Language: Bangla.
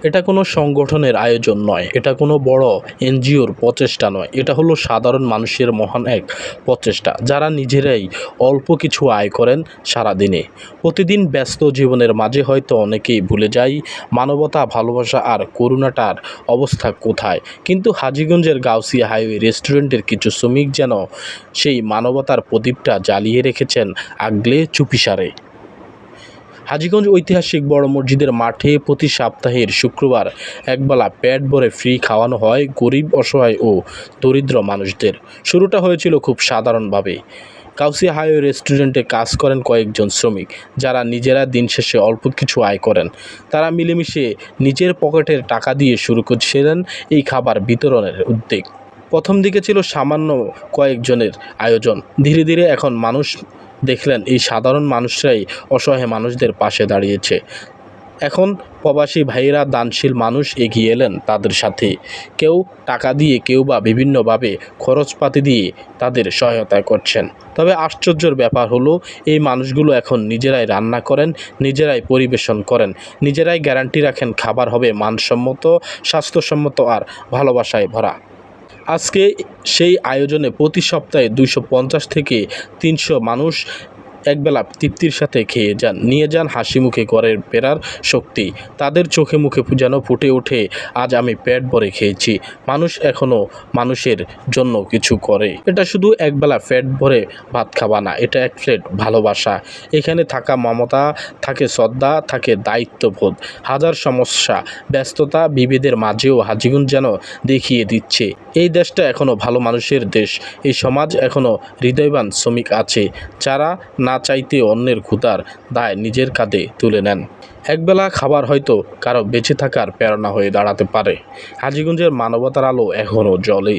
এটা কোনো সংগঠনের আয়োজন নয়, এটা কোনো বড় এনজিওর প্রচেষ্টা নয়, এটা হলো সাধারণ মানুষের মহান এক প্রচেষ্টা, যারা নিজেরাই অল্প কিছু আয় করেন সারাদিনে। প্রতিদিন ব্যস্ত জীবনের মাঝে হয়তো অনেকেই ভুলে যায় মানবতা, ভালোবাসা আর করুণাটার অবস্থা কোথায়। কিন্তু হাজীগঞ্জের গাউসিয়া হাইওয়ে রেস্টুরেন্টের কিছু শ্রমিক যেন সেই মানবতার প্রদীপটা জ্বালিয়ে রেখেছেন আগলে চুপিসারে। হাজীগঞ্জ ঐতিহাসিক বড় মসজিদের মাঠে প্রতি সপ্তাহের শুক্রবার একবেলা পেট ভরে ফ্রি খাওয়ানো হয় গরিব, অসহায় ও দরিদ্র মানুষদের। শুরুটা হয়েছিল খুব সাধারণভাবে। গাউসিয়া হাইওয়ে রেস্টুরেন্টে কাজ করেন কয়েকজন শ্রমিক, যারা নিজেরা দিন শেষে অল্প কিছু আয় করেন। তারা মিলেমিশে নিজের পকেটের টাকা দিয়ে শুরু করেছিলেন এই খাবার বিতরণের উদ্যোগ। প্রথম দিকে ছিল সামান্য কয়েকজনের আয়োজন। ধীরে ধীরে এখন মানুষ দেখলেন এই সাধারণ মানুষরাই অসহায় মানুষদের পাশে দাঁড়িয়েছে। এখন প্রবাসী ভাইয়েরা, দানশীল মানুষ এগিয়ে এলেন তাদের সাথে। কেউ টাকা দিয়ে, কেউ বা বিভিন্নভাবে খরচপাতি দিয়ে তাদের সহায়তা করছেন। তবে আশ্চর্যের ব্যাপার হলো, এই মানুষগুলো এখন নিজেরাই রান্না করেন, নিজেরাই পরিবেশন করেন, নিজেরাই গ্যারান্টি রাখেন খাবার হবে মানসম্মত, স্বাস্থ্যসম্মত আর ভালোবাসায় ভরা। আজকে সেই আয়োজনে প্রতি সপ্তাহে 250 থেকে 300 মানুষ একবেলা তৃপ্তির সাথে খেয়ে যান, নিয়ে যান হাসি মুখে ঘরের ফেরার শক্তি। তাদের চোখে মুখে যেন ফুটে ওঠে, আজ আমি পেট ভরে খেয়েছি, মানুষ এখনও মানুষের জন্য কিছু করে। এটা শুধু একবেলা পেট ভরে ভাত খাওয়া না, এটা এক প্লেট ভালোবাসা। এখানে থাকা মমতা, থাকে শ্রদ্ধা, থাকে দায়িত্ববোধ। হাজার সমস্যা, ব্যস্ততা, বিভেদের মাঝেও হাজীগঞ্জ যেন দেখিয়ে দিচ্ছে এই দেশটা এখনও ভালো মানুষের দেশ। এই সমাজ এখনও হৃদয়বান শ্রমিক আছে, যারা না চাইতে অন্যের ক্ষুধার দায় নিজের কাঁধে তুলে নেন। একবেলা খাবার হয়তো কারো বেঁচে থাকার প্রেরণা হয়ে দাঁড়াতে পারে। হাজীগঞ্জের মানবতার আলো এখনও জ্বলে।